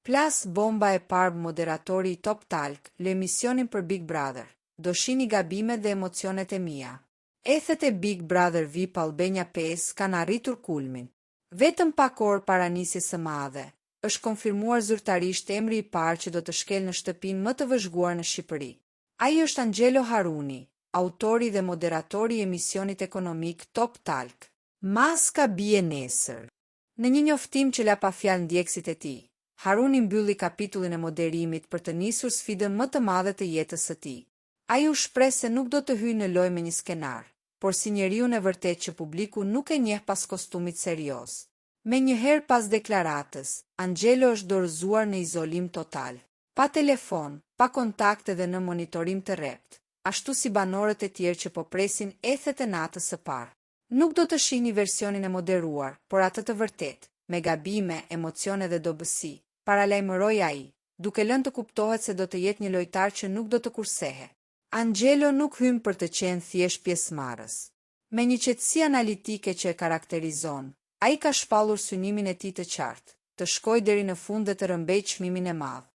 Plas bomba e parë moderatori i Top Talk, lë emisionin për Big Brother. Do shihni gabimet dhe emocionet e mia. Ethet e Big Brother VIP Albania 5 kanë arritur kulmin. Vetëm pak orë para nisjes së madhe, është konfirmuar zyrtarisht emri i parë që do të shkel në shtëpinë më të vëzhguar në Shqipëri. Ai është Angelo Haruni, autori dhe moderatori i emisionit ekonomik Top Talk. Maska bie nesër. Në një njoftim që la pa fjalë ndjekësit e tij, Haruni mbylli kapitullin e moderimit për të nisur sfidën më të madhe të jetës së tij. Ai u shpreh se nuk do të hyjë në lojë me një skenar, por si njeriu e vërtet që publiku nuk e njeh pas kostumit serioz. Me njëherë pas deklaratës, Angelo është dorëzuar në izolim total. Pa telefon, pa kontakte dhe në monitorim të rrept, ashtu si banorët e tjerë që po presin ethet e natës së parë. Nuk do të shihni versionin e moderuar, por atë të vërtet, me gabime, emocione dhe dobësi, paralajmëroi ai, duke lënë të kuptohet se do të jetë një lojtar që nuk do të kursehe. Angelo nuk hyn për të qenë thjesht pjesëmarrës. Me një qetësi analitike që e karakterizon, ai ka shpallur synimin e tij të qartë, të shkojë deri në fund dhe të rëmbejë çmimin e madh.